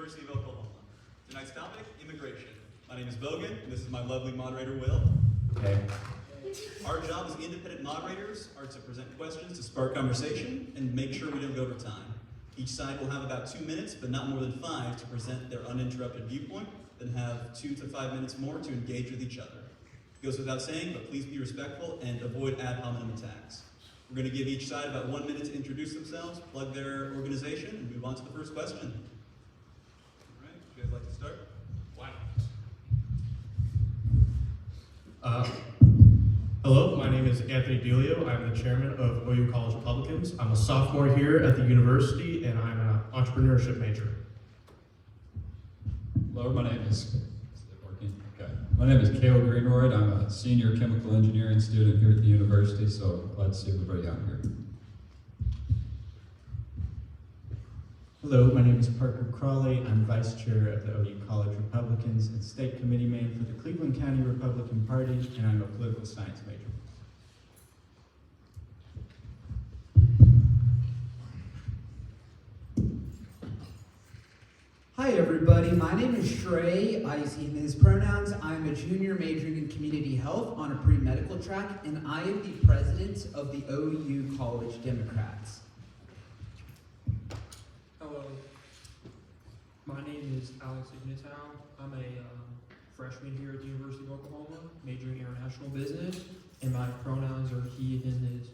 University of Oklahoma. Tonight's topic, immigration. My name is Bogan, and this is my lovely moderator, Will. Hey. Our job as independent moderators are to present questions to spark conversation and make sure we don't go over time. Each side will have about 2 minutes, but not more than 5 to present their uninterrupted viewpoint, then have 2 to 5 minutes more to engage with each other. It goes without saying, but please be respectful and avoid ad hominem attacks. We're going to give each side about 1 minute to introduce themselves, plug their organization, and move on to the first question. All right, would you guys like to start? Wow. Hello, my name is Anthony Delio. I'm the chairman of OU College Republicans. I'm a sophomore here at the university, and I'm an entrepreneurship major. Hello, my name is Cale Greenroyd. I'm a senior chemical engineering student here at the university, so glad to see everybody out here. Hello, my name is Parker Crawley. I'm vice chair of the OU College Republicans and state committee man for the Cleveland County Republican Party, and I'm a political science major. Hi everybody, my name is Shrey. I use he, his pronouns. I'm a junior majoring in community health on a pre-medical track, and I am the president of the OU College Democrats. Hello, my name is Alex Ignatow. I'm a freshman here at the University of Oklahoma, majoring in international business, and my pronouns are he, him, his.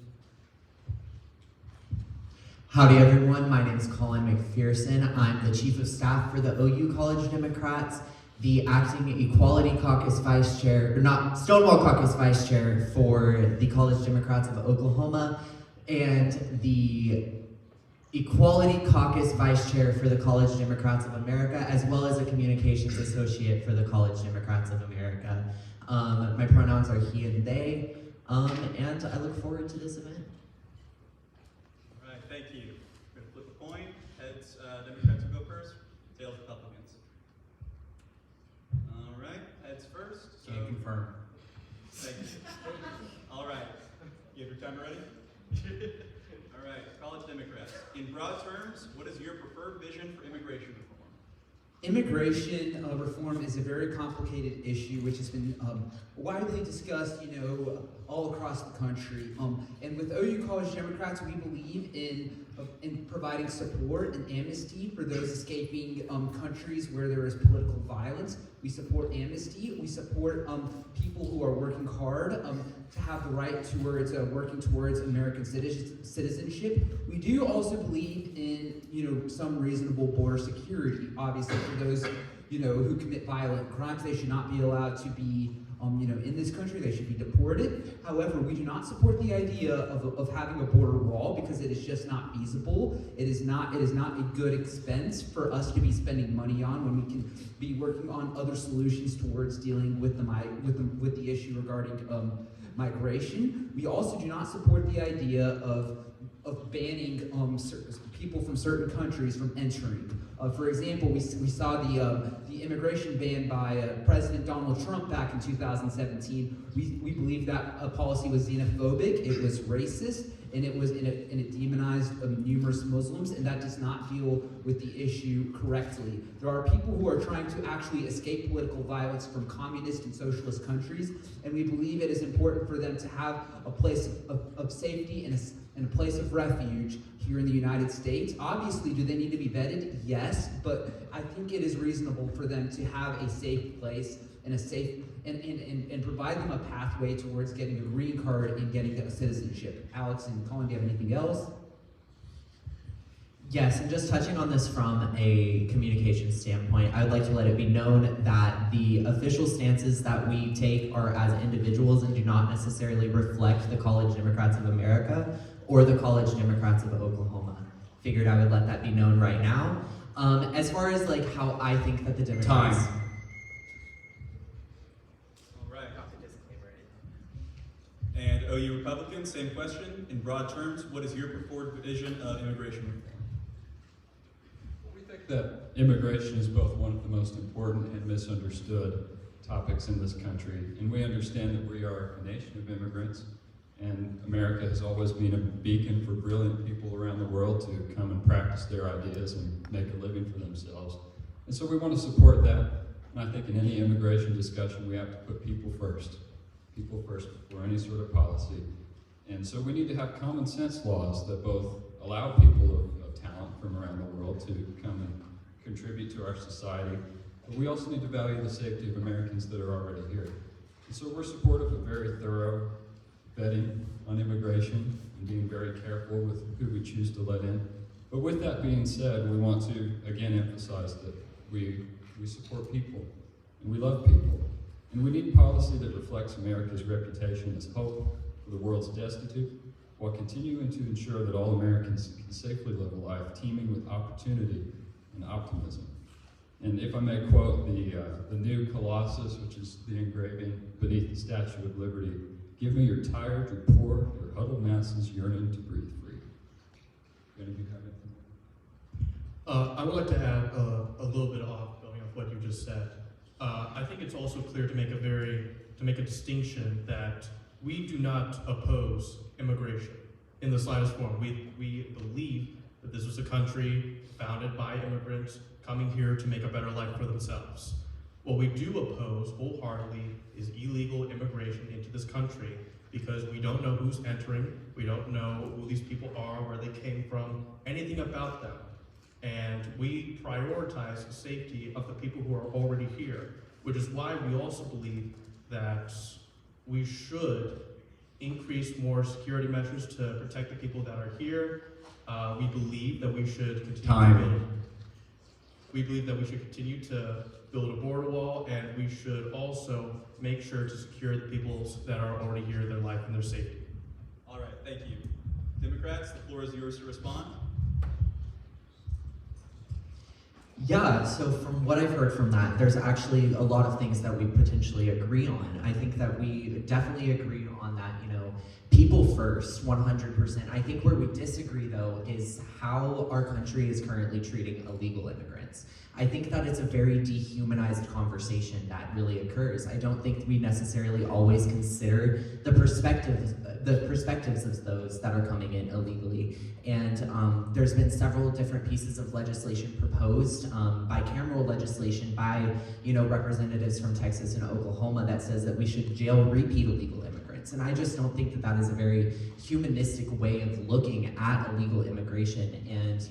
Howdy everyone, my name is Colin McPherson. I'm the Chief of Staff for the OU College Democrats, the Acting Equality Caucus Vice Chair, or not, Stonewall Caucus Vice Chair for the College Democrats of Oklahoma, and the Equality Caucus Vice Chair for the College Democrats of America, as well as a Communications Associate for the College Democrats of America. My pronouns are he and they, and I look forward to this event. Thank you. We're going to flip a coin. Heads, Democrats will go first. Tails, Republicans. All right, heads first. So, Can confirm. thank you. All right. You have your timer ready? All right, College Democrats. In broad terms, what is your preferred vision for immigration reform? Immigration reform is a very complicated issue which has been widely discussed, all across the country. And with OU College Democrats, we believe in providing support and amnesty for those escaping countries where there is political violence. We support amnesty. We support people who are working hard to have the right towards working towards American citizenship. We do also believe in some reasonable border security. Obviously, for those who commit violent crimes, they should not be allowed to be in this country. They should be deported. However, we do not support the idea of having a border wall because it is just not feasible. It is not a good expense for us to be spending money on when we can be working on other solutions towards dealing with the issue regarding migration. We also do not support the idea of banning people from certain countries from entering. For example, we saw the immigration ban by President Donald Trump back in 2017. We believe that policy was xenophobic, it was racist, and it demonized numerous Muslims, and that does not deal with the issue correctly. There are people who are trying to actually escape political violence from communist and socialist countries, and we believe it is important for them to have a place of safety and a place of refuge here in the United States. Obviously, do they need to be vetted? Yes, but I think it is reasonable for them to have a safe place and and provide them a pathway towards getting a green card and getting a citizenship. Alex and Colin, do you have anything else? Yes, and just touching on this from a communication standpoint, I would like to let it be known that the official stances that we take are as individuals and do not necessarily reflect the College Democrats of America or the College Democrats of Oklahoma. Figured I would let that be known right now. As far as how I think that the Democrats... Time. All right. And OU Republicans, same question. In broad terms, what is your preferred vision of immigration reform? We think that immigration is both one of the most important and misunderstood topics in this country, and we understand that we are a nation of immigrants, and America has always been a beacon for brilliant people around the world to come and practice their ideas and make a living for themselves. And so we want to support that. And I think in any immigration discussion, we have to put people first. People first before any sort of policy. And so we need to have common sense laws that both allow people of talent from around the world to come and contribute to our society. But we also need to value the safety of Americans that are already here. And so we're supportive of very thorough vetting on immigration and being very careful with who we choose to let in. But with that being said, we want to again emphasize that we support people and we love people. And we need policy that reflects America's reputation as hope for the world's destitute, while continuing to ensure that all Americans can safely live a life teeming with opportunity and optimism. And if I may quote the new Colossus, which is the engraving beneath the Statue of Liberty, "Give me your tired, your poor, your huddled masses yearning to breathe free." Do any of you have anything? I would like to add a little bit off building off what you just said. I think it's also clear to make a distinction that we do not oppose immigration in the slightest form. We believe that this was a country founded by immigrants coming here to make a better life for themselves. What we do oppose wholeheartedly is illegal immigration into this country because we don't know who's entering, we don't know who these people are, where they came from, anything about them. And we prioritize the safety of the people who are already here, which is why we also believe that we should increase more security measures to protect the people that are here. We believe that we should continue to build a border wall, and we should also make sure to secure the peoples that are already here, their life and their safety. All right, thank you. Democrats, the floor is yours to respond. Yeah, so from what I've heard from that, there's actually a lot of things that we potentially agree on. I think that we definitely agree on that, people first, 100%. I think where we disagree, though, is how our country is currently treating illegal immigrants. I think that it's a very dehumanized conversation that really occurs. I don't think we necessarily always consider the perspectives of those that are coming in illegally. And there's been several different pieces of legislation proposed, bicameral legislation by representatives from Texas and Oklahoma that says that we should jail repeat illegal immigrants. And I just don't think that that is a very humanistic way of looking at illegal immigration. And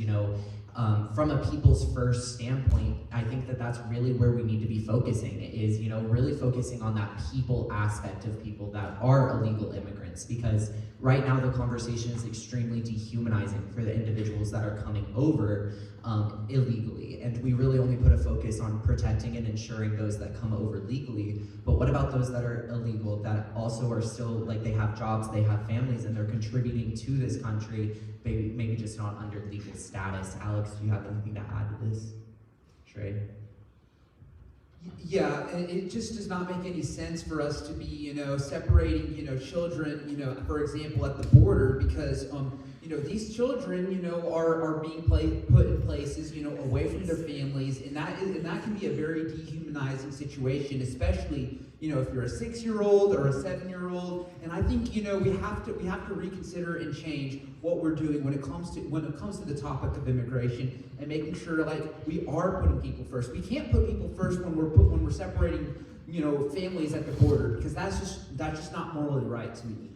from a people's first standpoint, I think that that's really where we need to be focusing, is really focusing on that people aspect of people that are illegal immigrants, because right now the conversation is extremely dehumanizing for the individuals that are coming over illegally, and we really only put a focus on protecting and ensuring those that come over legally. But what about those that are illegal, that also are still, they have jobs, they have families, and they're contributing to this country, maybe just not under legal status? Alex, do you have anything to add to this? Trey? Yeah, it just does not make any sense for us to be, separating, children, for example, at the border, because, these children, are being put in places, away from their families, and that can be a very dehumanizing situation, especially, if you're a 6-year-old or a 7-year-old. And I think, we have to reconsider and change what we're doing when it comes to the topic of immigration, and making sure we are putting people first. We can't put people first when we're separating, families at the border, because that's just not morally right to me.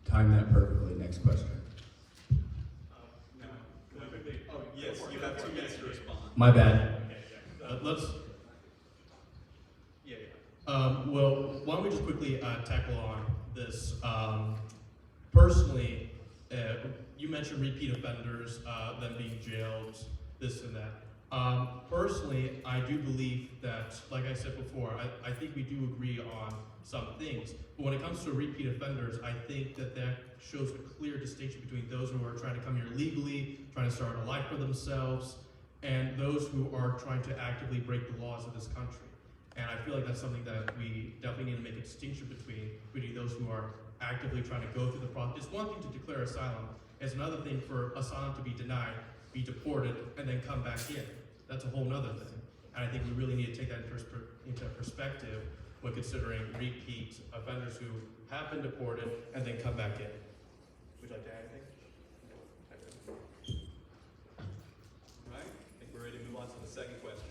Time that perfectly. Next question. No. Oh, yes, you have 2 minutes to respond. My bad. Well, why don't we just quickly tackle on this? Personally, you mentioned repeat offenders, them being jailed, this and that. Personally, I do believe that, like I said before, I think we do agree on some things. But when it comes to repeat offenders, I think that shows a clear distinction between those who are trying to come here legally, trying to start a life for themselves, and those who are trying to actively break the laws of this country. And I feel like that's something that we definitely need to make a distinction between those who are actively trying to go through the process. It's one thing to declare asylum. It's another thing for asylum to be denied, be deported, and then come back in. That's a whole nother thing. And I think we really need to take that into perspective when considering repeat offenders who have been deported and then come back in. Would you like to add anything? All right, thank second question.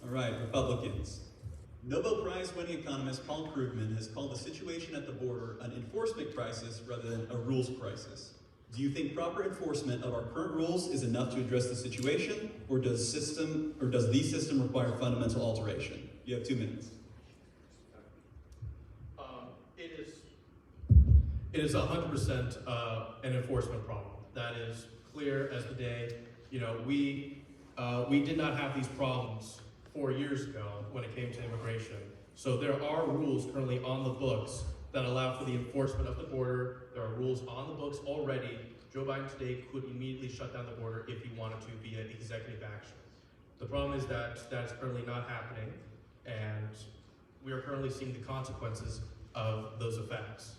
All right, Republicans. Nobel Prize winning economist Paul Krugman has called the situation at the border an enforcement crisis rather than a rules crisis. Do you think proper enforcement of our current rules is enough to address the situation, or does the system require fundamental alteration? You have 2 minutes. It is 100% an enforcement problem. That is clear as the day. You know, we did not have these problems 4 years ago when it came to immigration. So there are rules currently on the books that allow for the enforcement of the border. There are rules on the books already. Joe Biden today could immediately shut down the border if he wanted to via executive action. The problem is that that is currently not happening, and we are currently seeing the consequences of those effects.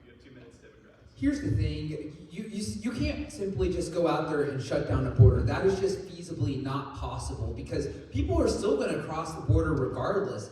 You have 2 minutes, Democrats. Here's the thing, you can't simply just go out there and shut down a border. That is just feasibly not possible because people are still going to cross the border regardless.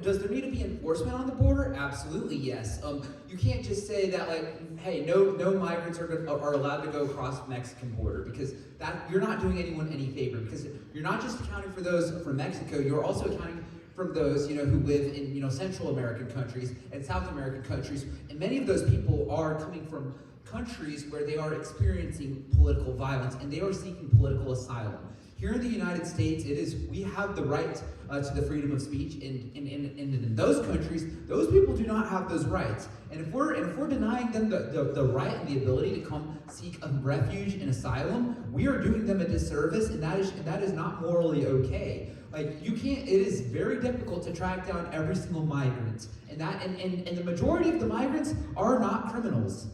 Does there need to be enforcement on the border? Absolutely, yes. You can't just say that like, hey, no migrants are allowed to go across the Mexican border because that you're not doing anyone any favor because you're not just accounting for those from Mexico, you're also accounting from those, who live in, Central American countries and South American countries. And many of those people are coming from countries where they are experiencing political violence and they are seeking political asylum. Here in the United States, we have the right to the freedom of speech. And in those countries, those people do not have those rights. And if we're denying them the right and the ability to come seek a refuge and asylum, we are doing them a disservice, and that is not morally okay. Like you can't. It is very difficult to track down every single migrant, and the majority of the migrants are not criminals.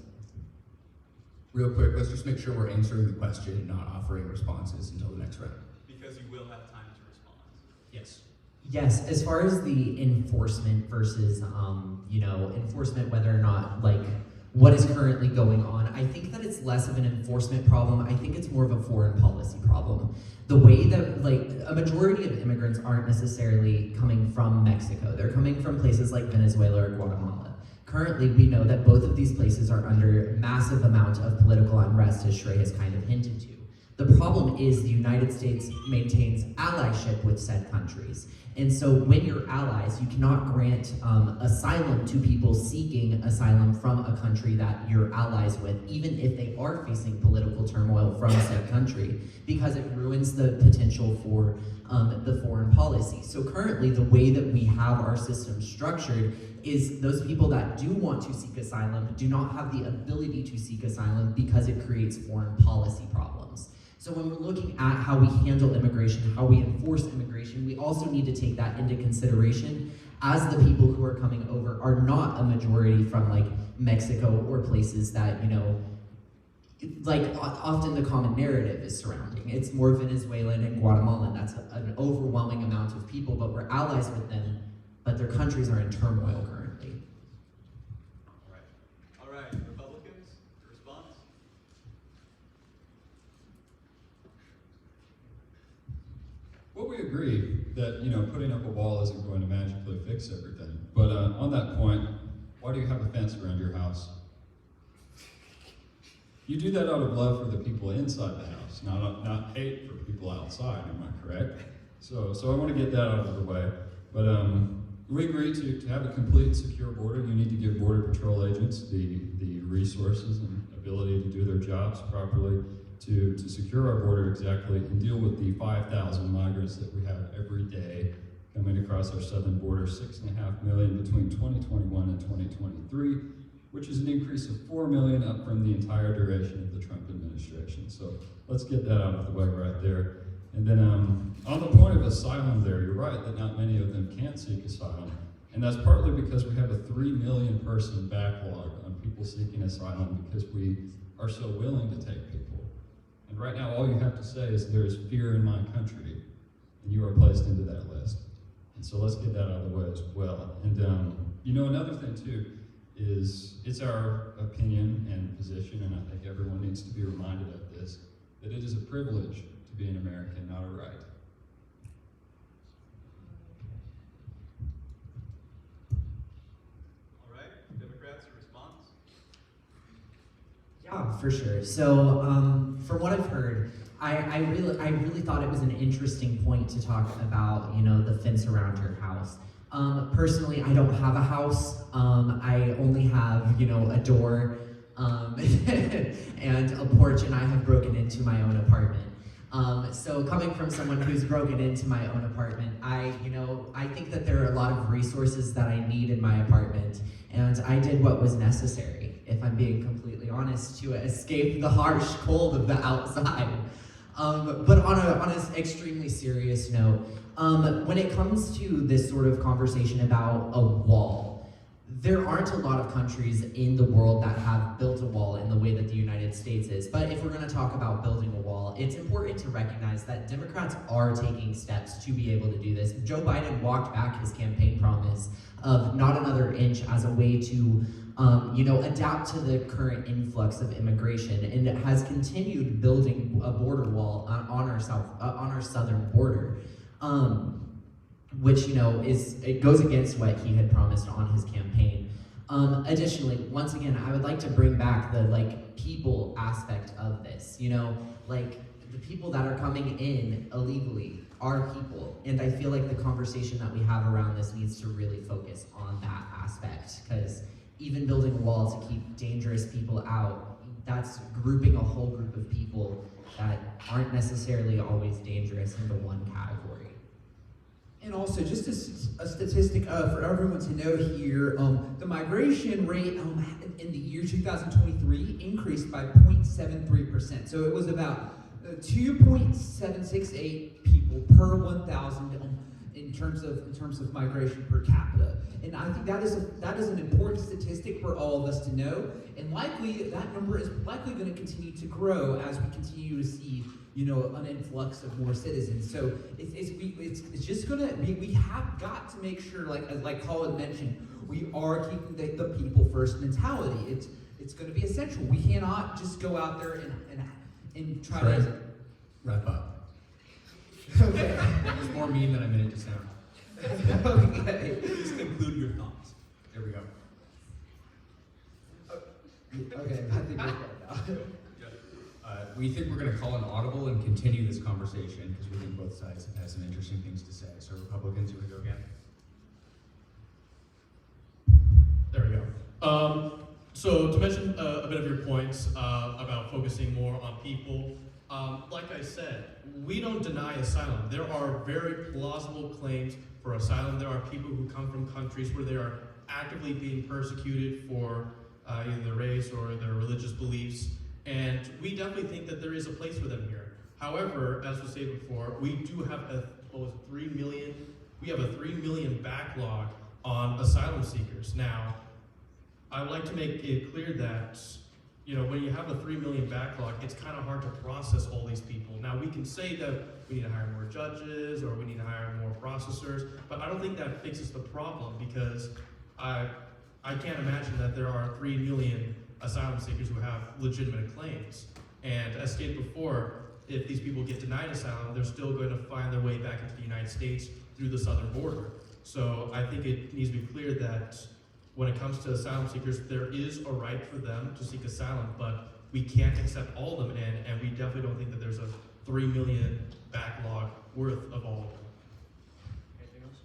Real quick, let's just make sure we're answering the question and not offering responses until the next round. Because you will have time to respond. Yes. Yes, as far as the enforcement versus, enforcement, whether or not, like, what is currently going on, I think that it's less of an enforcement problem. I think it's more of a foreign policy problem. The way that, like, a majority of immigrants aren't necessarily coming from Mexico. They're coming from places like Venezuela or Guatemala. Currently, we know that both of these places are under massive amount of political unrest, as Shrey has kind of hinted to. The problem is the United States maintains allyship with said countries. And so when you're allies, you cannot grant asylum to people seeking asylum from a country that you're allies with, even if they are facing political turmoil from said country, because it ruins the potential for the foreign policy. So currently, the way that we have our system structured is those people that do want to seek asylum do not have the ability to seek asylum because it creates foreign policy problems. So when we're looking at how we handle immigration, how we enforce immigration, we also need to take that into consideration as the people who are coming over are not a majority from like Mexico or places that, like often the common narrative is surrounding. It's more Venezuelan and Guatemalan. That's an overwhelming amount of people, but we're allies with them, but their countries are in turmoil currently. All right, Republicans, your response? Well, we agree that, putting up a wall isn't going to magically fix everything. But on that point, why do you have a fence around your house? You do that out of love for the people inside the house, not hate for people outside, am I correct? So I want to get that out of the way. But we agree to have a complete secure border. You need to give Border Patrol agents the resources and ability to do their jobs properly, to secure our border exactly and deal with the 5,000 migrants that we have every day coming across our southern border, 6.5 million between 2021 and 2023, which is an increase of 4 million up from the entire duration of the Trump administration. So let's get that out of the way right there. And then on the point of asylum there, you're right that not many of them can seek asylum. And that's partly because we have a 3 million person backlog on people seeking asylum because we are so willing to take people. And right now, all you have to say is there is fear in my country, and you are placed into that list. And so let's get that out of the way as well. And another thing too is it's our opinion and position, and I think everyone needs to be reminded of this, that it is a privilege to be an American, not a right. All right, Democrats, your response? Yeah, for sure. So, from what I've heard, I really thought it was an interesting point to talk about, you know, the fence around your house. Personally, I don't have a house. I only have, you know, a door, and a porch, and I have broken into my own apartment. So coming from someone who's broken into my own apartment, I think that there are a lot of resources that I need in my apartment, and I did what was necessary, if I'm being completely honest, to escape the harsh cold of the outside. But on an extremely serious note, when it comes to this sort of conversation about a wall, there aren't a lot of countries in the world that have built a wall in the way that the United States is. But if we're going to talk about building a wall, it's important to recognize that Democrats are taking steps to be able to do this. Joe Biden walked back his campaign promise of not another inch as a way to adapt to the current influx of immigration, and has continued building a border wall on our southern border. Which, you know, it goes against what he had promised on his campaign. Additionally, once again, I would like to bring back the people aspect of this. You know, the people that are coming in illegally are people, and I feel like the conversation that we have around this needs to really focus on that aspect, because even building a wall to keep dangerous people out, that's grouping a whole group of people that aren't necessarily always dangerous into one category. And also, just a statistic for everyone to know here, the migration rate in the year 2023 increased by 0.73%. So it was about 2.768 people per 1,000 in terms of migration per capita. And I think that is an important statistic for all of us to know. And likely that number is likely going to continue to grow as we continue to see, you know, an influx of more citizens. So it's just gonna be, we have got to make sure, like Colin mentioned, we are keeping the people first mentality. It's gonna be essential. We cannot just go out there and try Trey, to wrap up. Okay. That was more mean than I meant it to sound. Okay. Please conclude your thoughts. There we go. Okay, I think we're good now. We think we're going to call an audible and continue this conversation because we think both sides have had some interesting things to say. So Republicans, you want to go again? There we go. So to mention a bit of your points about focusing more on people, like I said, we don't deny asylum. There are very plausible claims for asylum. There are people who come from countries where they are actively being persecuted for either their race or their religious beliefs, and we definitely think that there is a place for them here. However, as was stated before, we do have a 3 million backlog on asylum seekers. Now, I would like to make it clear that, you know, when you have a 3 million backlog, it's kind of hard to process all these people. Now, we can say that we need to hire more judges or we need to hire more processors, but I don't think that fixes the problem, because I can't imagine that there are 3 million asylum seekers who have legitimate claims. And as stated before, if these people get denied asylum, they're still going to find their way back into the United States through the southern border. So I think it needs to be clear that when it comes to asylum seekers, there is a right for them to seek asylum, but we can't accept all of them in, and we definitely don't think that there's a 3 million backlog worth of all of them. Anything else?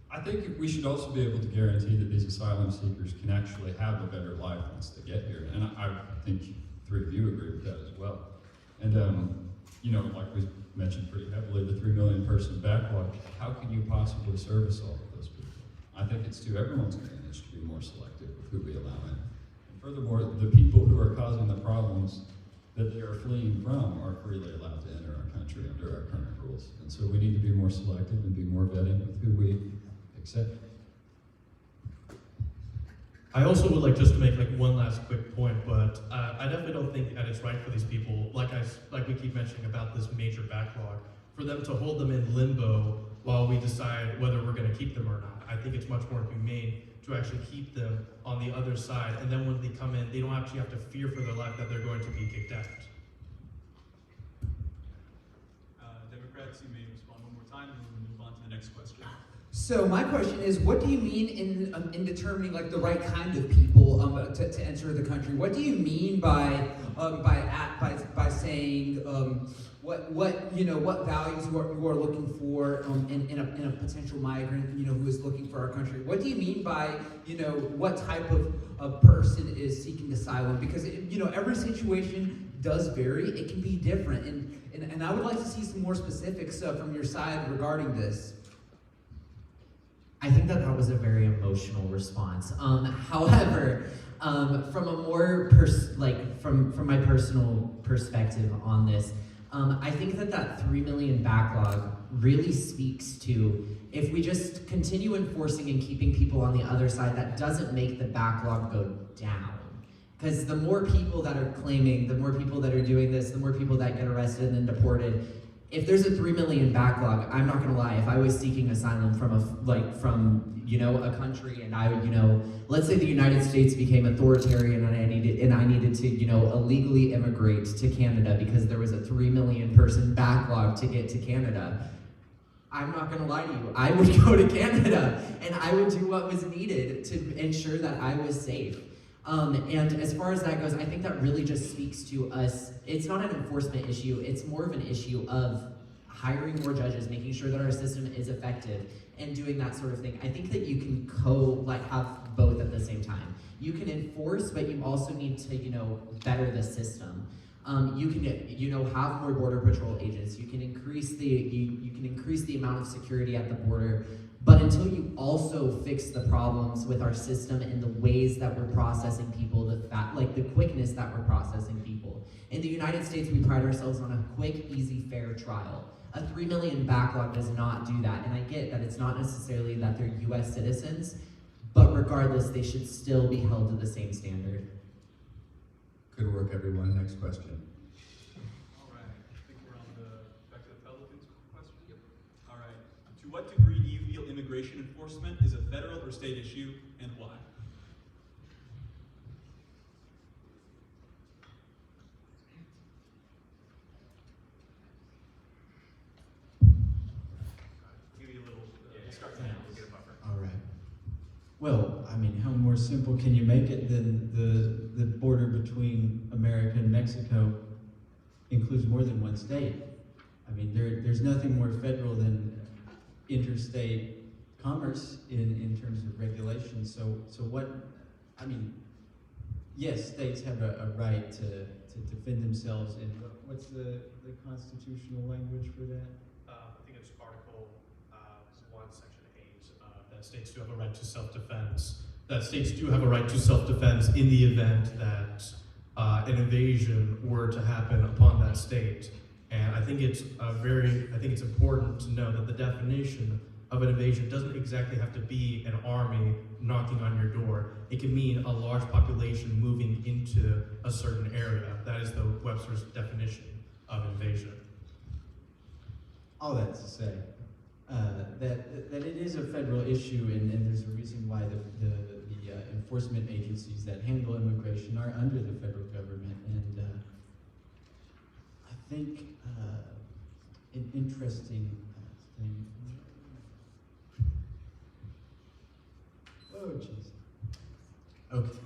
I think we should also be able to guarantee that these asylum seekers can actually have a better life once they get here. And I think three of you agree with that as well. And, like we mentioned pretty heavily, the 3 million person backlog, how can you possibly service all of those people? I think it's to everyone's advantage to be more selective with who we allow in. And furthermore, the people who are causing the problems that they are fleeing from are freely allowed to enter our country under our current rules. And so we need to be more selective and be more vetting with who we accept. I also would like just to make one last quick point, but I definitely don't think that it's right for these people, like we keep mentioning about this major backlog, for them to hold them in limbo while we decide whether we're going to keep them or not. I think it's much more humane to actually keep them on the other side, and then when they come in, they don't actually have to fear for their life that they're going to be kicked out. Democrats, you may respond one more time, and we'll move on to the next question. So my question is, what do you mean in determining like the right kind of people to enter the country? What do you mean by saying what values you are looking for in a potential migrant who is looking for our country? What do you mean by what type of person is seeking asylum? Because every situation does vary. It can be different, and I would like to see some more specifics from your side regarding this. I think that was a very emotional response. However, from a more from my personal perspective on this, I think that 3 million backlog really speaks to, if we just continue enforcing and keeping people on the other side, that doesn't make the backlog go down. Because the more people that are claiming, the more people that are doing this, the more people that get arrested and then deported. If there's a 3 million backlog, I'm not gonna lie, if I was seeking asylum from a country, and I would, let's say the United States became authoritarian and I needed to, illegally immigrate to Canada because there was a 3 million person backlog to get to Canada, I'm not gonna lie to you, I would go to Canada and I would do what was needed to ensure that I was safe. And as far as that goes, I think that really just speaks to us. It's not an enforcement issue, it's more of an issue of hiring more judges, making sure that our system is effective, and doing that sort of thing. I think that you can have both at the same time. You can enforce, but you also need to, better the system. You can, have more border patrol agents. You can increase the amount of security at the border. But until you also fix the problems with our system and the ways that we're processing people, the quickness that we're processing people. In the United States, we pride ourselves on a quick, easy, fair trial. A 3 million backlog does not do that, and I get that it's not necessarily that they're US citizens, but regardless, they should still be held to the same standard. Good work, everyone. Next question. All right, I think we're on back to the Pelicans question. Yep. All right, to what degree do you feel immigration enforcement is a federal or state issue, and why? Give you a little, start now, we'll get a buffer. All right. Well, I mean, how more simple can you make it than the border between America and Mexico includes more than one state? I mean, there's nothing more federal than interstate commerce in terms of regulation. So what, I mean, yes, states have a right to defend themselves, and what's the constitutional language for that? I think it's Article 1, Section 8, that states do have a right to self-defense. That states do have a right to self-defense in the event that an invasion were to happen upon that state. And I think it's important to know that the definition of an invasion doesn't exactly have to be an army knocking on your door. It can mean a large population moving into a certain area. That is the Webster's definition of invasion. All that to say, that it is a federal issue, and there's a reason why the enforcement agencies that handle immigration are under the federal government. And I think an interesting thing. Oh, jeez. Okay.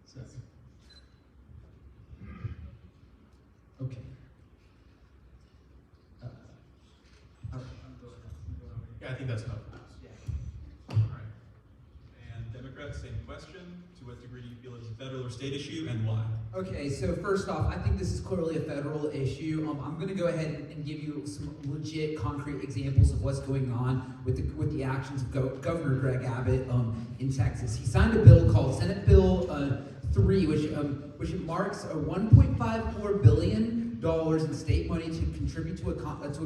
So, okay. Yeah, I think that's enough. All right. And Democrats, same question. To what degree do you feel it's a federal or state issue, and why? Okay, so first off, I think this is clearly a federal issue. I'm going to go ahead and give you some legit, concrete examples of what's going on with the actions of Governor Greg Abbott in Texas. He signed a bill called Senate Bill 3, which marks a $1.54 billion in state money to contribute to a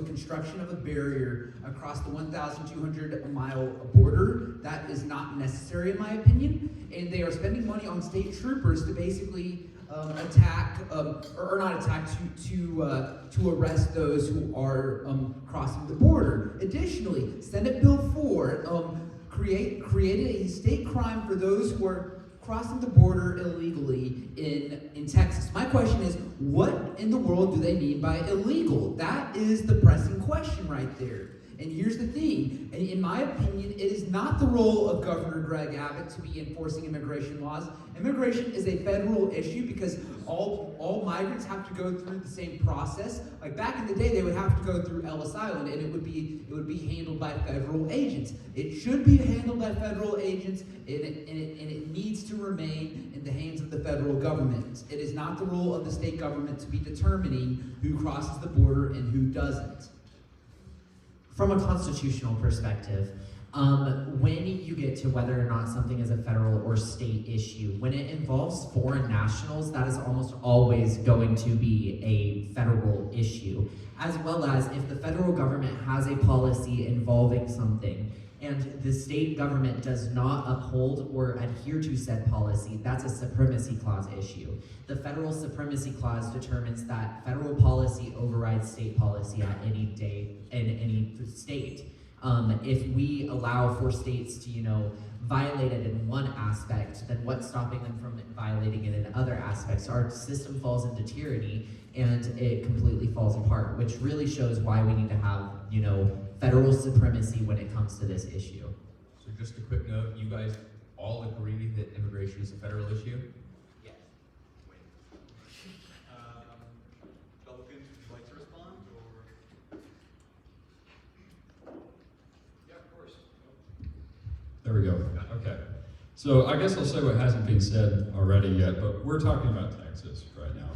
construction of a barrier across the 1,200-mile border. That is not necessary, in my opinion. And they are spending money on state troopers to basically attack, or not attack, to arrest those who are crossing the border. Additionally, Senate Bill 4 created a state crime for those who are crossing the border illegally in Texas. My question is, what in the world do they mean by illegal? That is the pressing question right there. And here's the thing, in my opinion, it is not the role of Governor Greg Abbott to be enforcing immigration laws. Immigration is a federal issue because all migrants have to go through the same process. Like back in the day, they would have to go through Ellis Island, and it would be handled by federal agents. It should be handled by federal agents, and it needs to remain in the hands of the federal government. It is not the role of the state government to be determining who crosses the border and who doesn't. From a constitutional perspective, when you get to whether or not something is a federal or state issue, when it involves foreign nationals, that is almost always going to be a federal issue, as well as if the federal government has a policy involving something and the state government does not uphold or adhere to said policy, that's a supremacy clause issue. The federal supremacy clause determines that federal policy overrides state policy at any day in any state. If we allow for states to, violate it in one aspect, then what's stopping them from violating it in other aspects? Our system falls into tyranny and it completely falls apart, which really shows why we need to have, federal supremacy when it comes to this issue. So just a quick note, you guys all agree that immigration is a federal issue? Yes. Republicans, would you like to respond, or? Yeah, of course. There we go. Okay. So I guess I'll say what hasn't been said already yet, but we're talking about Texas right now.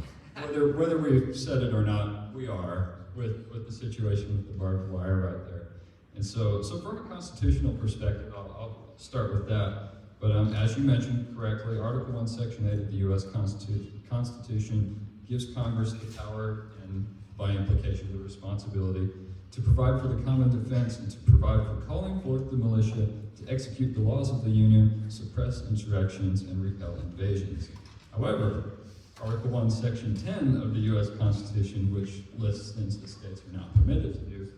Whether we've said it or not, we are with the situation with the barbed wire right there. And so from a constitutional perspective, I'll start with that. But as you mentioned correctly, Article 1, Section 8 of the U.S. Constitution gives Congress the power and, by implication, the responsibility to provide for the common defense and to provide for calling forth the militia to execute the laws of the Union, suppress insurrections, and repel invasions. However, Article 1, Section 10 of the U.S. Constitution, which lists things that states are not permitted to do,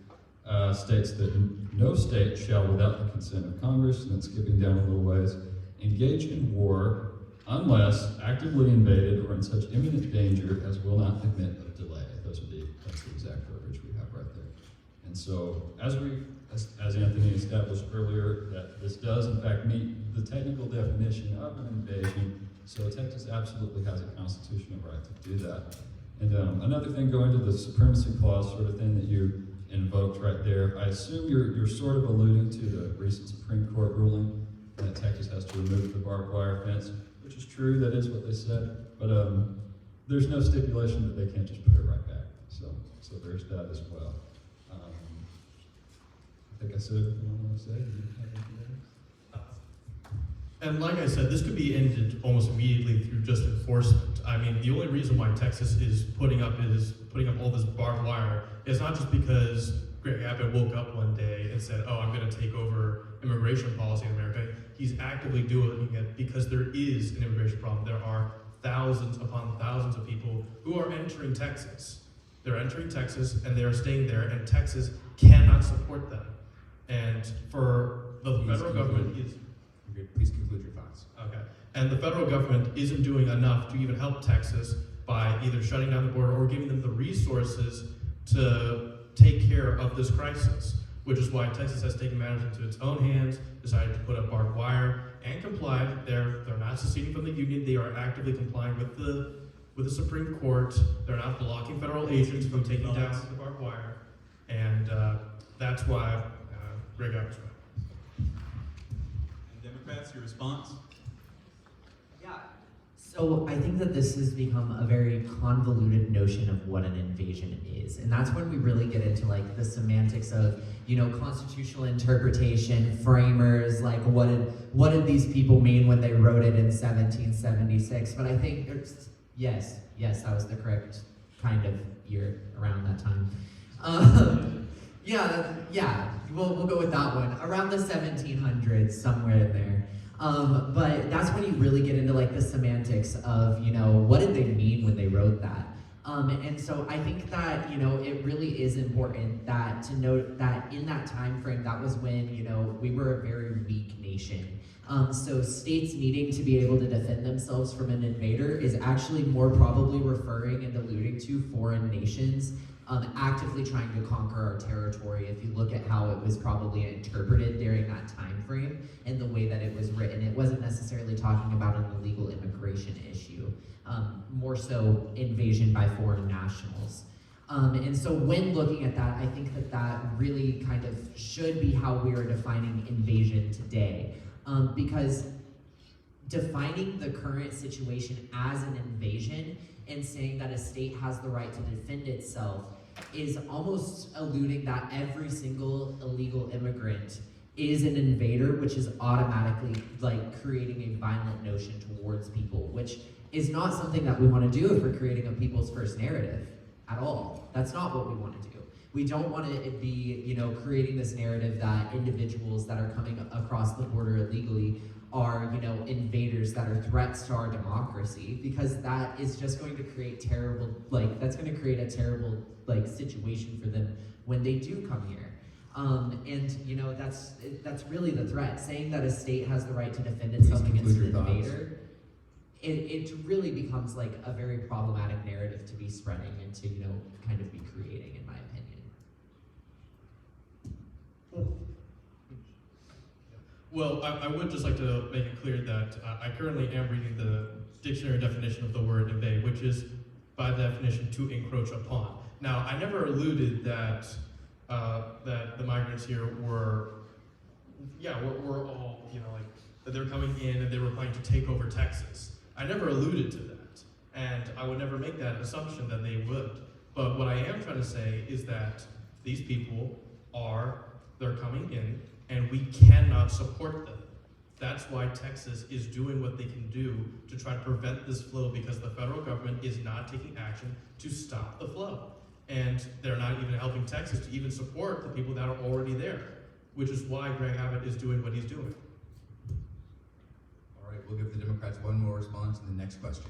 states that no state shall, without the consent of Congress, and that's skipping down a little ways, engage in war unless actively invaded or in such imminent danger as will not admit of delay. That's the exact verbiage we have right there. And so, as Anthony established earlier, that this does in fact meet the technical definition of an invasion. So Texas absolutely has a constitutional right to do that. And another thing, going to the supremacy clause sort of thing that you invoked right there, I assume you're sort of alluding to the recent Supreme Court ruling that Texas has to remove the barbed wire fence, which is true, that is what they said, but there's no stipulation that they can't just put it right back. So there's that as well. I think I said everything I want to say. Do you have anything else? And like I said, this could be ended almost immediately through just enforcement. I mean, the only reason why Texas is putting up all this barbed wire is not just because Greg Abbott woke up one day and said, "Oh, I'm going to take over immigration policy in America." He's actively doing it because there is an immigration problem. There are thousands upon thousands of people who are entering Texas. They're entering Texas and they are staying there, and Texas cannot support them. And for the federal government is. Please conclude your thoughts. Okay. And the federal government isn't doing enough to even help Texas by either shutting down the border or giving them the resources to take care of this crisis, which is why Texas has taken matters into its own hands, decided to put up barbed wire, and complied. They're not seceding from the Union. They are actively complying with the Supreme Court. They're not blocking federal agents from taking down the barbed wire. And that's why Greg Abbott's right. Democrats, your response? Yeah. So I think that this has become a very convoluted notion of what an invasion is. And that's when we really get into like the semantics of, constitutional interpretation, framers, like what did these people mean when they wrote it in 1776? But I think yes, that was the correct kind of year around that time. Yeah, we'll go with that one. Around the 1700s, somewhere in there. But that's when you really get into like the semantics of, what did they mean when they wrote that? And so I think that, you know, it really is important that to note that in that time frame, that was when, you know, we were a very weak nation. So states needing to be able to defend themselves from an invader is actually more probably referring and alluding to foreign nations actively trying to conquer our territory. If you look at how it was probably interpreted during that time frame and the way that it was written, it wasn't necessarily talking about an illegal immigration issue, more so invasion by foreign nationals. And so when looking at that, I think that that really kind of should be how we are defining invasion today. Because defining the current situation as an invasion and saying that a state has the right to defend itself is almost alluding that every single illegal immigrant is an invader, which is automatically like creating a violent notion towards people, which is not something that we want to do if we're creating a people's first narrative at all. That's not what we want to do. We don't want to be, you know, creating this narrative that individuals that are coming across the border illegally are, you know, invaders that are threats to our democracy, because that is just going to create terrible, like, that's going to create a terrible, like, situation for them when they do come here. And, you know, that's really the threat. Saying that a state has the right to defend itself Please against conclude an your thoughts. invader, it really becomes like a very problematic narrative to be spreading and to, you know, kind of be creating, in my opinion. Well, I would just like to make it clear that I currently am reading the dictionary definition of the word invade, which is, by definition, to encroach upon. Now, I never alluded that that the migrants here were all, you know, like, that they're coming in and they were planning to take over Texas. I never alluded to that, and I would never make that assumption that they would. But what I am trying to say is that these people they're coming in, and we cannot support them. That's why Texas is doing what they can do to try to prevent this flow, because the federal government is not taking action to stop the flow. And they're not even helping Texas to even support the people that are already there, which is why Greg Abbott is doing what he's doing. All right, we'll give the Democrats one more response and the next question.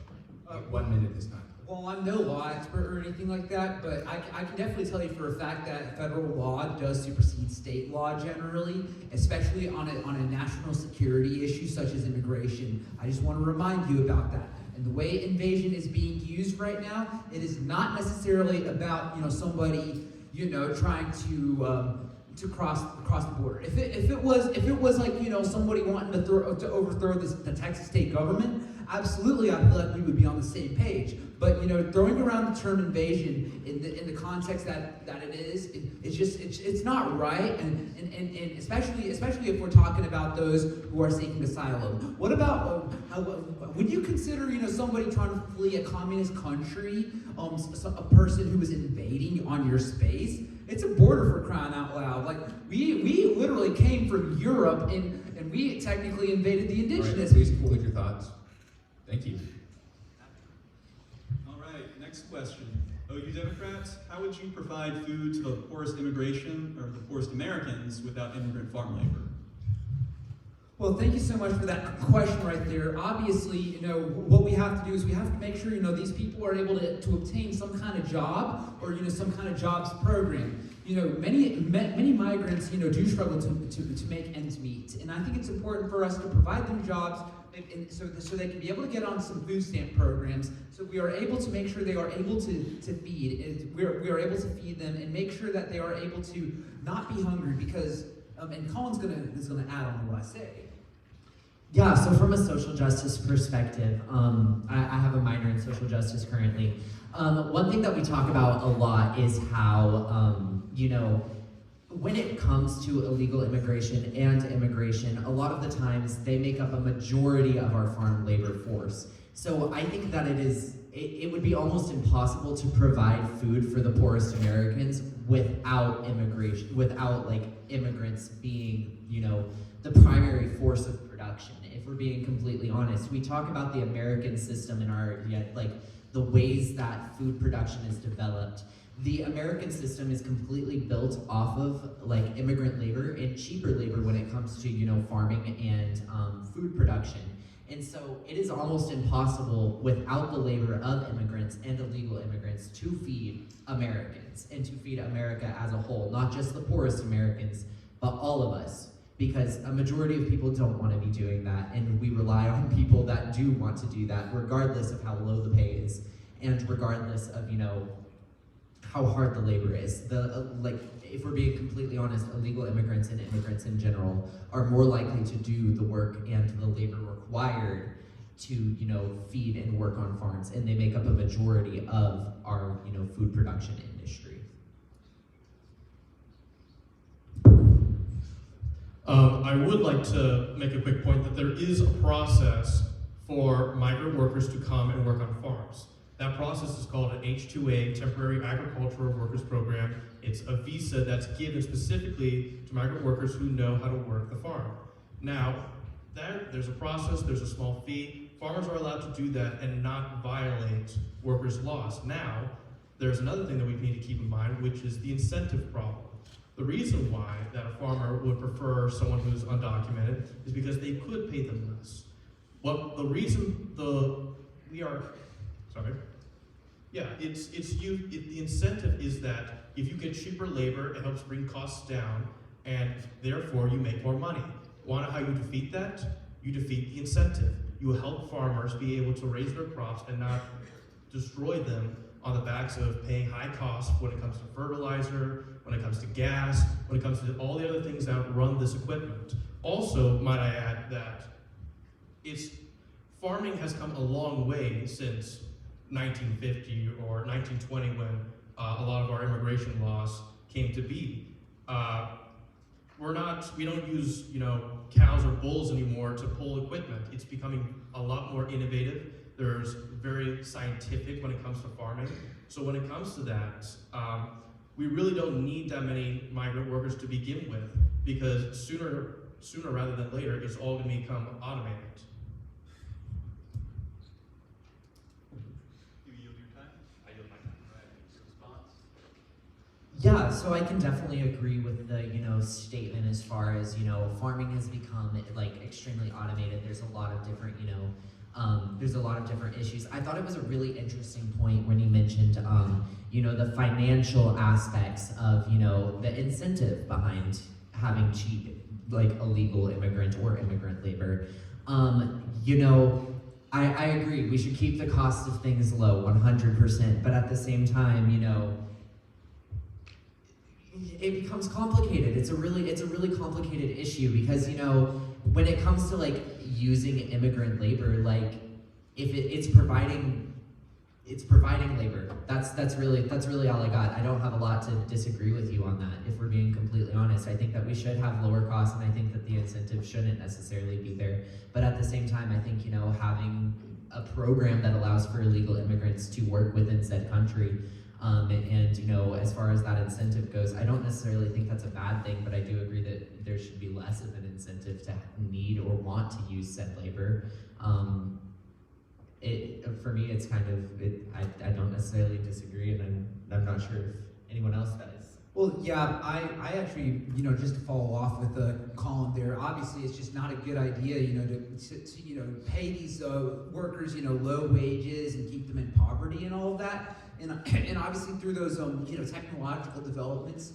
1 minute this time. Well, I'm no law expert or anything like that, but I can definitely tell you for a fact that federal law does supersede state law generally, especially on a national security issue such as immigration. I just want to remind you about that. And the way invasion is being used right now, it is not necessarily about, you know, somebody, you know, trying to cross the border. If it was like, you know, somebody wanting to overthrow the Texas state government, absolutely, I feel like we would be on the same page. But, you know, throwing around the term invasion in the context that it is, it's not right, and especially if we're talking about those who are seeking asylum. What about would you consider, you know, somebody trying to flee a communist country, a person who is invading on your space? It's a border, for crying out loud. Like, we literally came from Europe and we technically invaded the indigenous All right, please people. conclude your thoughts. Thank you. All right, next question. OU Democrats, how would you provide food to the poorest immigration, or the poorest Americans, without immigrant farm labor? Well, thank you so much for that question right there. Obviously, you know, what we have to do is we have to make sure, you know, these people are able to obtain some kind of job, or, you know, some kind of jobs program. You know, many migrants, you know, do struggle to make ends meet. And I think it's important for us to provide them jobs, and so they can be able to get on some food stamp programs, so we are able to make sure they are able to feed. We are able to feed them and make sure that they are able to not be hungry, because, and Colin's is gonna add on to what I say. Yeah, so from a social justice perspective, I have a minor in social justice currently. One thing that we talk about a lot is how, you know, when it comes to illegal immigration and immigration, a lot of the times they make up a majority of our farm labor force. So I think that it would be almost impossible to provide food for the poorest Americans without immigration, without like immigrants being, you know, the primary force of production. If we're being completely honest, we talk about the American system in the ways that food production is developed. The American system is completely built off of like immigrant labor and cheaper labor when it comes to, you know, farming and food production. And so it is almost impossible without the labor of immigrants and illegal immigrants to feed Americans and to feed America as a whole, not just the poorest Americans, but all of us. Because a majority of people don't want to be doing that, and we rely on people that do want to do that, regardless of how low the pay is, and regardless of, you know, how hard the labor is. If we're being completely honest, illegal immigrants and immigrants in general are more likely to do the work and the labor required to, you know, feed and work on farms, and they make up a majority of our, you know, food production industry. I would like to make a quick point that there is a process for migrant workers to come and work on farms. That process is called an H-2A, Temporary Agricultural Workers Program. It's a visa that's given specifically to migrant workers who know how to work the farm. Now, there's a process, there's a small fee. Farmers are allowed to do that and not violate workers' laws. Now, there's another thing that we need to keep in mind, which is the incentive problem. The reason why that a farmer would prefer someone who's undocumented is because they could pay them less. The incentive is that if you get cheaper labor, it helps bring costs down, and therefore you make more money. Want to know how you defeat that? You defeat the incentive. You help farmers be able to raise their crops and not destroy them on the backs of paying high costs when it comes to fertilizer, when it comes to gas, when it comes to all the other things that run this equipment. Also, might I add that farming has come a long way since 1950 or 1920 when a lot of our immigration laws came to be. We don't use, you know, cows or bulls anymore to pull equipment. It's becoming a lot more innovative. There's very scientific when it comes to farming. So when it comes to that, we really don't need that many migrant workers to begin with, because sooner rather than later, it's all going to become automated. You yield your time? I yield my time. Right. Your response? Yeah, so I can definitely agree with the, you know, statement as far as, you know, farming has become like extremely automated. There's a lot of different, you know, there's a lot of different issues. I thought it was a really interesting point when you mentioned, you know, the financial aspects of, you know, the incentive behind having cheap, like illegal immigrant or immigrant labor. You know, I agree, we should keep the cost of things low, 100%, but at the same time, you know, it becomes complicated. It's a really complicated issue because, you know, when it comes to like using immigrant labor, like if it's providing labor. That's really all I got. I don't have a lot to disagree with you on that, if we're being completely honest. I think that we should have lower costs, and I think that the incentive shouldn't necessarily be there. But at the same time, I think, you know, having a program that allows for illegal immigrants to work within said country, and, you know, as far as that incentive goes, I don't necessarily think that's a bad thing, but I do agree that there should be less of an incentive to need or want to use said labor. For me, it's kind of, I don't necessarily disagree, and I'm not sure if anyone else does. Well, yeah, I actually, you know, just to follow off with Colin there, obviously it's just not a good idea, you know, to you know, pay these workers, you know, low wages and keep them in poverty and all of that. And obviously through those, you know, technological developments,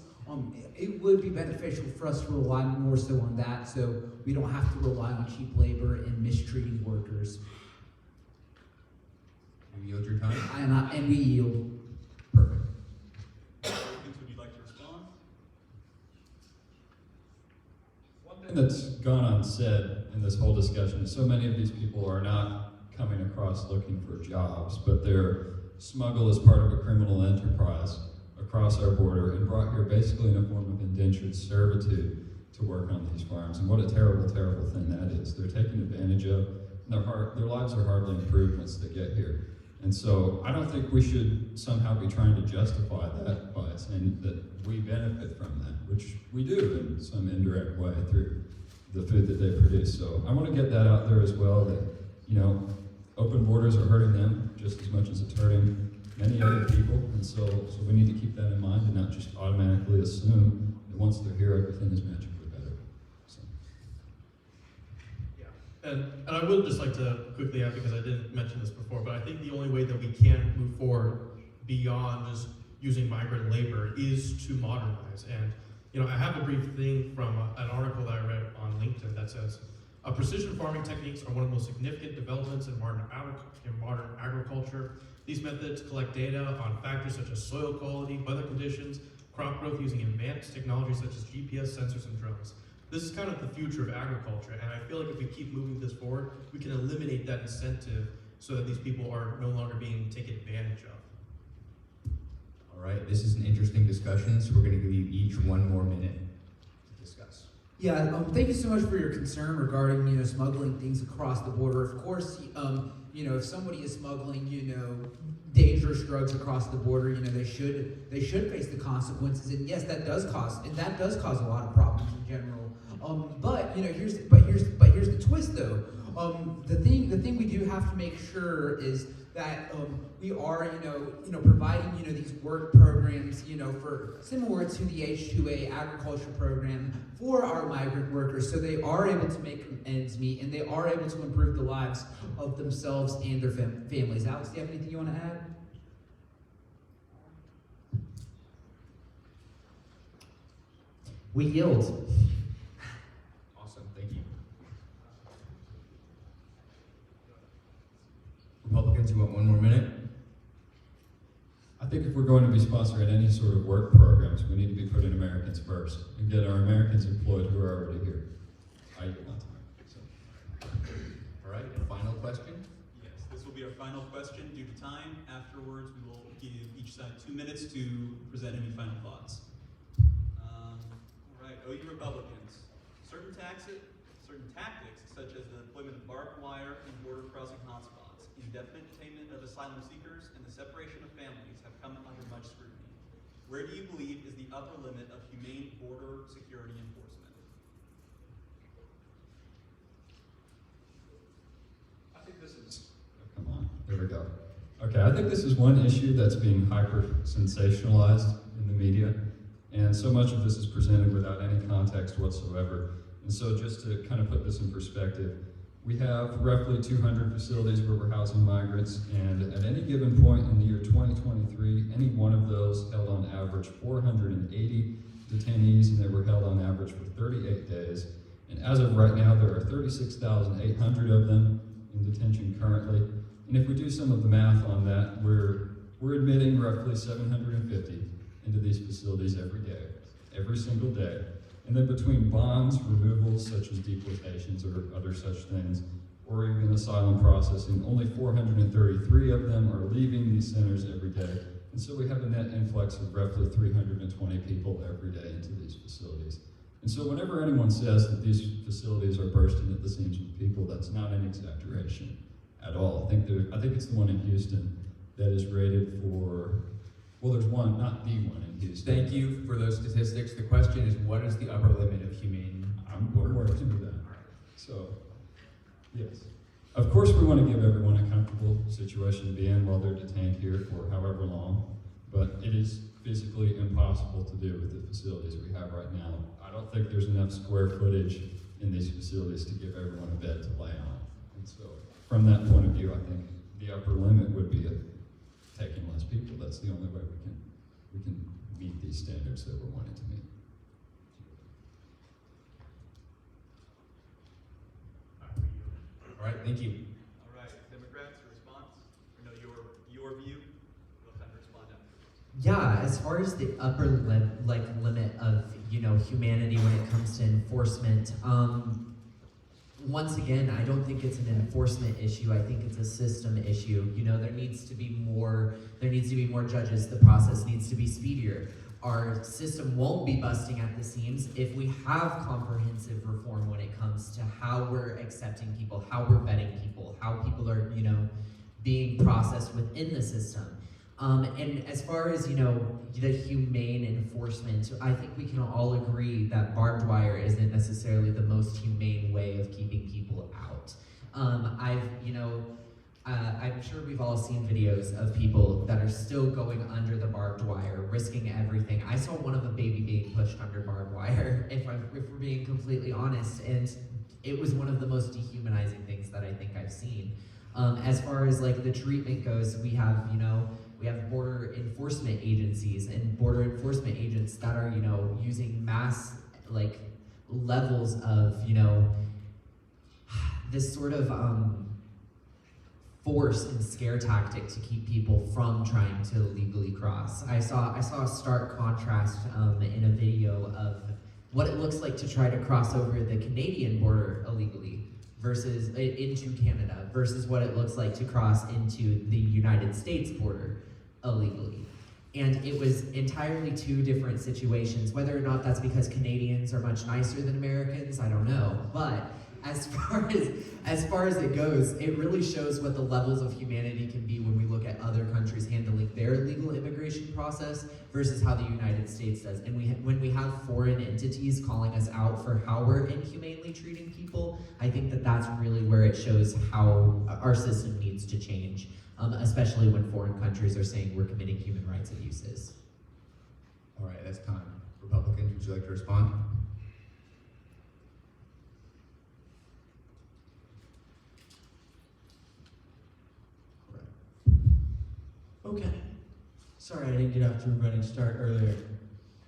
it would be beneficial for us to rely more so on that, so we don't have to rely on cheap labor and mistreating workers. You yield your time? And we yield. Perfect. Would you like to respond? One thing that's gone unsaid in this whole discussion is so many of these people are not coming across looking for jobs, but they're smuggled as part of a criminal enterprise across our border and brought here basically in a form of indentured servitude to work on these farms. And what a terrible, terrible thing that is. They're taken advantage of, and their lives are hardly improved once they get here. And so I don't think we should somehow be trying to justify that by saying that we benefit from that, which we do in some indirect way through the food that they produce. So I want to get that out there as well, that, you know, open borders are hurting them just as much as it's hurting many other people. And so we need to keep that in mind and not just automatically assume that once they're here, everything is magically better. So. Yeah. And I would just like to quickly add, because I didn't mention this before, but I think the only way that we can move forward beyond just using migrant labor is to modernize. And I have a brief thing from an article that I read on LinkedIn that says, precision farming techniques are one of the most significant developments in modern agriculture. These methods collect data on factors such as soil quality, weather conditions, crop growth using advanced technologies such as GPS sensors and drones. This is kind of the future of agriculture, and I feel like if we keep moving this forward, we can eliminate that incentive so that these people are no longer being taken advantage of. All right, this is an interesting discussion, so we're going to give you each 1 more minute to discuss. Yeah, thank you so much for your concern regarding, smuggling things across the border. Of course, if somebody is smuggling, dangerous drugs across the border, they should face the consequences. And yes, that does cause a lot of problems in general. But here's the twist though. The thing we do have to make sure is that we are providing these work programs for similar to the H-2A agriculture program for our migrant workers, so they are able to make ends meet and they are able to improve the lives of themselves and their families. Alex, do you have anything you want to add? We yield. Awesome, thank you. Republicans, you want 1 more minute? I think if we're going to be sponsoring any sort of work programs, we need to be putting Americans first and get our Americans employed who are already here. I yield my time. So. All right, and final question? Yes, this will be our final question due to time. Afterwards, we will give each side 2 minutes to present any final thoughts. All right, OU Republicans. Certain tactics, such as the deployment of barbed wire and border crossing hotspots, indefinite detainment of asylum seekers, and the separation of families have come under much scrutiny. Where do you believe is the upper limit of humane border security enforcement? I think this is, oh, come on, there we go. Okay, I think this is one issue that's being hyper-sensationalized in the media, and so much of this is presented without any context whatsoever. And so just to kind of put this in perspective, we have roughly 200 facilities where we're housing migrants, and at any given point in the year 2023, any one of those held on average 480 detainees, and they were held on average for 38 days. And as of right now, there are 36,800 of them in detention currently. And if we do some of the math on that, we're admitting roughly 750 into these facilities every day, every single day. And then between bonds, removals such as deportations or other such things, or even asylum processing, only 433 of them are leaving these centers every day. And so we have a net influx of roughly 320 people every day into these facilities. And so whenever anyone says that these facilities are bursting at the seams with people, that's not an exaggeration at all. I think it's the one in Houston that is rated for, well, there's one, not the one in Houston. Thank you for those statistics. The question is, what is the upper limit of humane We're working to that. So, yes. Of course, we want to give everyone a comfortable situation to be in while they're detained here for however long, but it is physically impossible to do with the facilities we have right now. I don't think there's enough square footage in these facilities to give everyone a bed to lay on. And so, from that point of view, I think the upper limit would be taking less people. That's the only way we can meet these standards that we're wanting to meet. All right, thank you. All right, Democrats, your response? Or no, your view? You'll have to respond afterwards. Yeah, as far as the upper limit of humanity when it comes to enforcement, once again, I don't think it's an enforcement issue. I think it's a system issue. There needs to be more judges. The process needs to be speedier. Our system won't be busting at the seams if we have comprehensive reform when it comes to how we're accepting people, how we're vetting people, how people are, being processed within the system. And as far as, the humane enforcement, I think we can all agree that barbed wire isn't necessarily the most humane way of keeping people out. I'm sure we've all seen videos of people that are still going under the barbed wire, risking everything. I saw one of a baby being pushed under barbed wire, if we're being completely honest, and it was one of the most dehumanizing things that I think I've seen. As far as like the treatment goes, we have border enforcement agencies and border enforcement agents that are, using mass like levels of, this sort of force and scare tactic to keep people from trying to illegally cross. I saw a stark contrast in a video of what it looks like to try to cross over the Canadian border illegally versus into Canada versus what it looks like to cross into the United States border illegally. And it was entirely two different situations. Whether or not that's because Canadians are much nicer than Americans, I don't know. But as far as it goes, it really shows what the levels of humanity can be when we look at other countries handling their legal immigration process versus how the United States does. And when we have foreign entities calling us out for how we're inhumanely treating people, I think that that's really where it shows how our system needs to change, especially when foreign countries are saying we're committing human rights abuses. All right, that's time. Republicans, would you like to respond? Okay. Sorry I didn't get off to a running start earlier.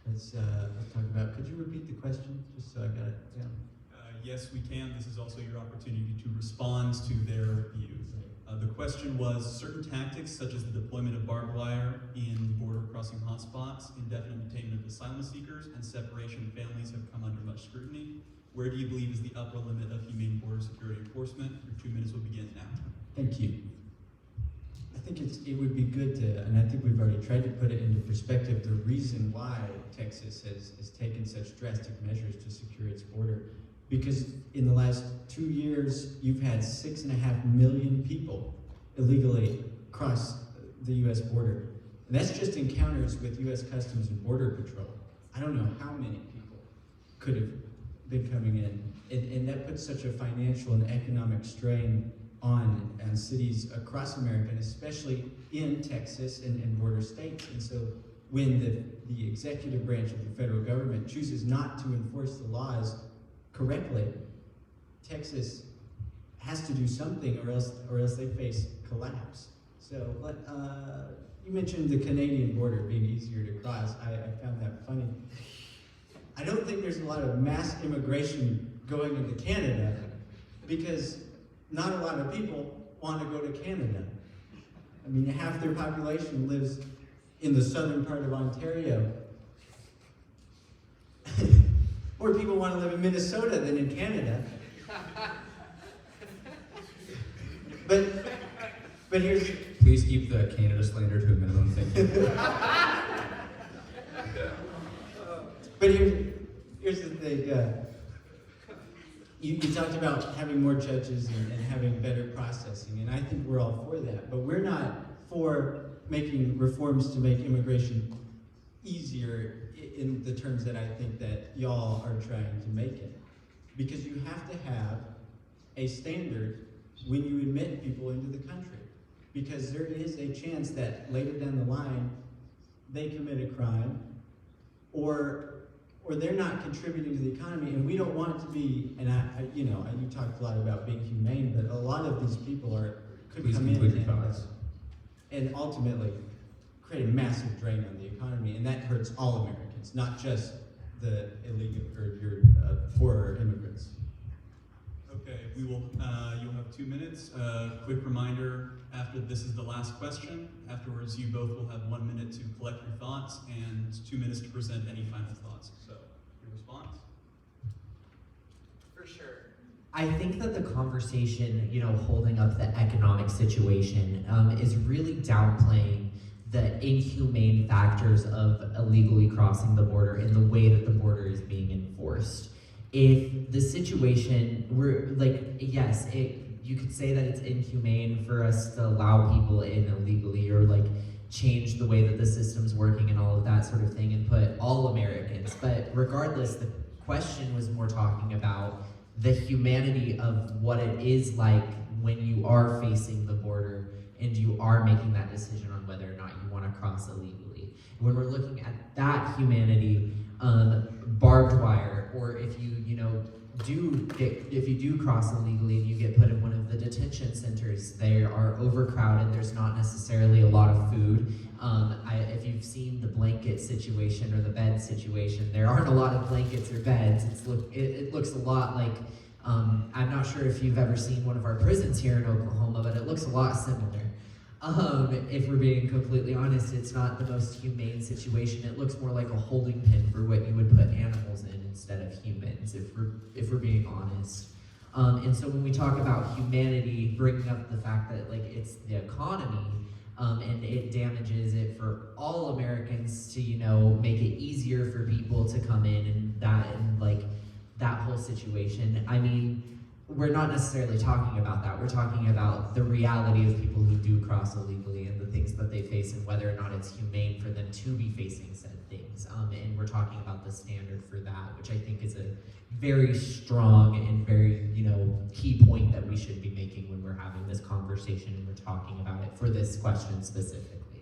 Let's talk about, could you repeat the question, just so I got it down? Yes, we can. This is also your opportunity to respond to their views. The question was, certain tactics such as the deployment of barbed wire in border crossing hotspots, indefinite detainment of asylum seekers, and separation of families have come under much scrutiny. Where do you believe is the upper limit of humane border security enforcement? Your 2 minutes will begin now. Thank you. I think it would be good to, and I think we've already tried to put it into perspective, the reason why Texas has taken such drastic measures to secure its border. Because in the last 2 years, you've had 6.5 million people illegally cross the U.S. border. And that's just encounters with U.S. Customs and Border Patrol. I don't know how many people could have been coming in. And that puts such a financial and economic strain on cities across America, and especially in Texas and border states. And so when the executive branch of the federal government chooses not to enforce the laws correctly, Texas has to do something, or else they face collapse. So you mentioned the Canadian border being easier to cross. I found that funny. I don't think there's a lot of mass immigration going into Canada because not a lot of people want to go to Canada. I mean, half their population lives in the southern part of Ontario. More people want to live in Minnesota than in Canada. But here's... Please keep the Canada slander to a minimum, thank you. But here's the thing. You talked about having more judges and having better processing, and I think we're all for that. But we're not for making reforms to make immigration easier in the terms that I think that y'all are trying to make it. Because you have to have a standard when you admit people into the country. Because there is a chance that later down the line, they commit a crime, or they're not contributing to the economy, and we don't want it to be, and you talked a lot about being humane, but a lot of these people could Please come in conclude your thoughts. and ultimately create a massive drain on the economy, and that hurts all Americans, not just the illegal or your poorer immigrants. Okay, you'll have 2 minutes. Quick reminder, after this is the last question. Afterwards, you both will have 1 minute to collect your thoughts and 2 minutes to present any final thoughts. So, your response? For sure. I think that the conversation, holding up the economic situation, is really downplaying the inhumane factors of illegally crossing the border and the way that the border is being enforced. If the situation were yes, you could say that it's inhumane for us to allow people in illegally or change the way that the system's working and all of that sort of thing and put all Americans. But regardless, the question was more talking about the humanity of what it is like when you are facing the border and you are making that decision on whether or not you want to cross illegally. When we're looking at that humanity, barbed wire, or if you if you do cross illegally and you get put in one of the detention centers, they are overcrowded. There's not necessarily a lot of food. If you've seen the blanket situation or the bed situation, there aren't a lot of blankets or beds. It looks a lot like, I'm not sure if you've ever seen one of our prisons here in Oklahoma, but it looks a lot similar. If we're being completely honest, it's not the most humane situation. It looks more like a holding pen for what you would put animals in instead of humans, if we're being honest. And so when we talk about humanity, bringing up the fact that like it's the economy, and it damages it for all Americans to, make it easier for people to come in and that whole situation. I mean, we're not necessarily talking about that. We're talking about the reality of people who do cross illegally and the things that they face and whether or not it's humane for them to be facing said things. And we're talking about the standard for that, which I think is a very strong and very, key point that we should be making when we're having this conversation and we're talking about it for this question specifically.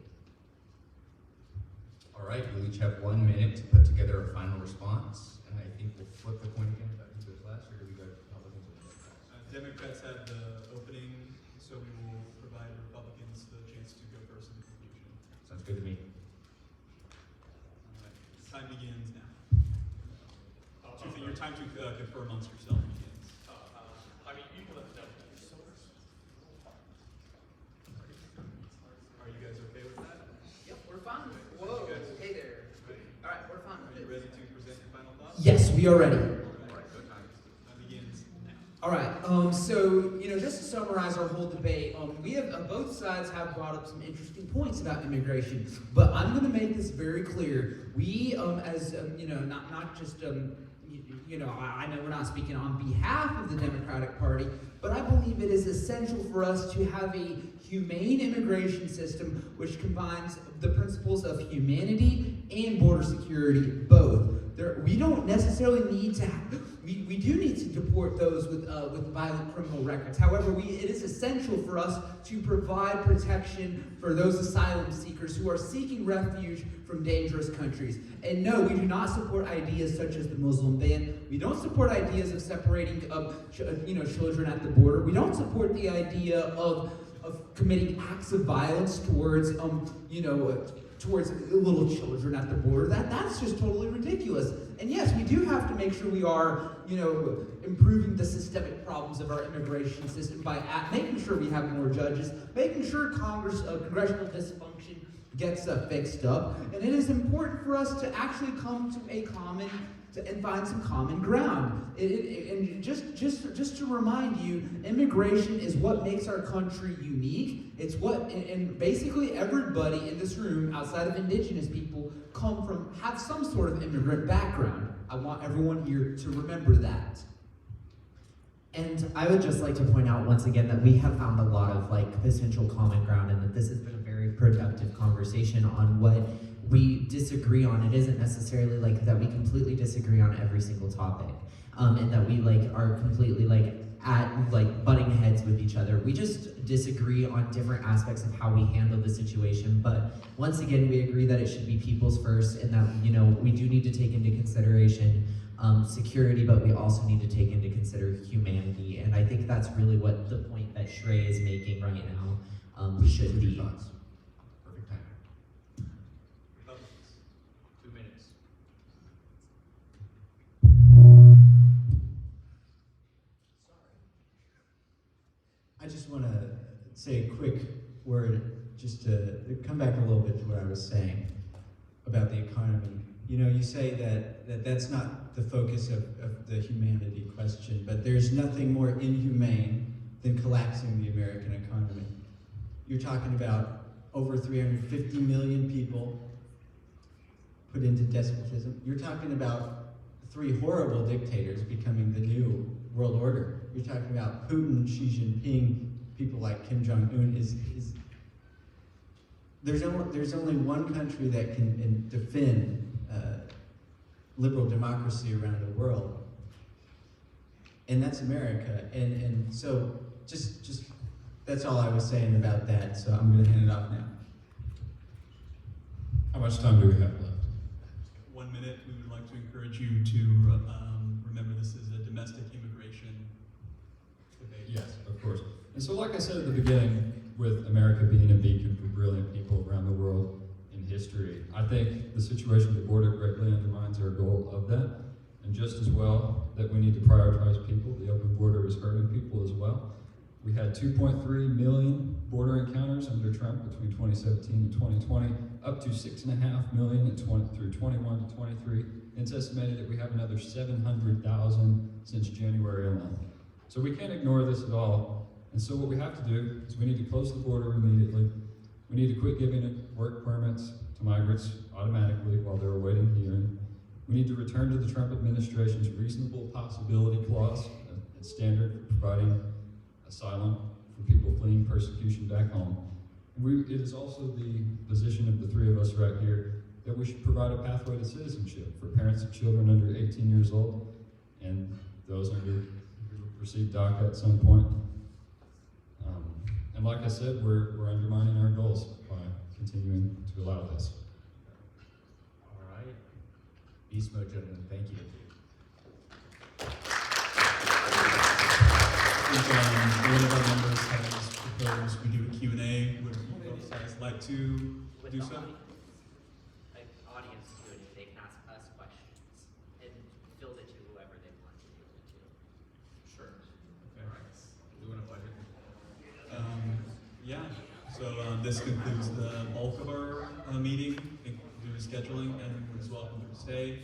All right, we'll each have 1 minute to put together a final response, and I think we'll flip the coin again. Who goes last, or do we go Republicans or Democrats? Democrats have the opening, so we will provide Republicans the chance to go first in the conclusion. Sounds good to me. All right. Time begins now. Your time to confer amongst yourself begins. You can let the Democrats. Are you guys okay with that? Yep, we're fine. Whoa, Whoa, guys. hey there. Ready? All right, we're fine. Are you ready to present your final thoughts? Yes, we are ready. All right, go time. Time begins now. All right. So just to summarize our whole debate, we have both sides have brought up some interesting points about immigration, but I'm going to make this very clear. We, not just I know we're not speaking on behalf of the Democratic Party, but I believe it is essential for us to have a humane immigration system which combines the principles of humanity and border security both. We don't necessarily need to we do need to deport those with violent criminal records. However, it is essential for us to provide protection for those asylum seekers who are seeking refuge from dangerous countries. And no, we do not support ideas such as the Muslim ban. We don't support ideas of separating children at the border. We don't support the idea of committing acts of violence towards towards little children at the border. That's just totally ridiculous. And yes, we do have to make sure we are, improving the systemic problems of our immigration system by making sure we have more judges, making sure congressional dysfunction gets fixed up. And it is important for us to actually come to and find some common ground. And just to remind you, immigration is what makes our country unique. It's and basically everybody in this room, outside of indigenous people, have some sort of immigrant background. I want everyone here to remember that. And I would just like to point out once again that we have found a lot of potential common ground, and that this has been a very productive conversation on what we disagree on. It isn't necessarily that we completely disagree on every single topic, and that we are completely butting heads with each other. We just disagree on different aspects of how we handle the situation. But once again, we agree that it should be people's first, and that we do need to take into consideration security, but we also need to take into consider humanity. And I think that's really what the point that Shrey is making right now should be. Thoughts? Perfect timing. Republicans. 2 minutes. I just want to say a quick word, just to come back a little bit to what I was saying about the economy. You say that that's not the focus of the humanity question, but there's nothing more inhumane than collapsing the American economy. You're talking about over 350 million people put into despotism. You're talking about 3 horrible dictators becoming the new world order. You're talking about Putin, Xi Jinping, people like Kim Jong-un. There's only one country that can defend liberal democracy around the world, and that's America. And so just that's all I was saying about that. So I'm going to hand it off now. How much time do we have left? 1 minute. We would like to encourage you to remember this is a domestic immigration debate. Yes, of course. And so, like I said at the beginning, with America being a beacon for brilliant people around the world in history, I think the situation at the border greatly undermines our goal of that. And just as well that we need to prioritize people, the open border is hurting people as well. We had 2.3 million border encounters under Trump between 2017 and 2020, up to 6.5 million through 21 to 23. It's estimated that we have another 700,000 since January alone. So we can't ignore this at all. And so what we have to do is we need to close the border immediately. We need to quit giving work permits to migrants automatically while they're awaiting hearing. We need to return to the Trump administration's reasonable possibility clause, a standard for providing asylum for people fleeing persecution back home. It is also the position of the three of us right here that we should provide a pathway to citizenship for parents of children under 18 years old and those who receive DACA at some point. And like I said, we're undermining our goals by continuing to allow this. All right. Beast mode, gentlemen. Thank you. If one of our members has proposed we do a Q&A, would both sides like to With do the so? like audience Q&A, they can ask us questions and field it to whoever they want to field it to. Sure. Okay. All right. Doing a budget. Yeah, so this concludes the bulk of our meeting. I think due to scheduling, everyone is welcome to stay.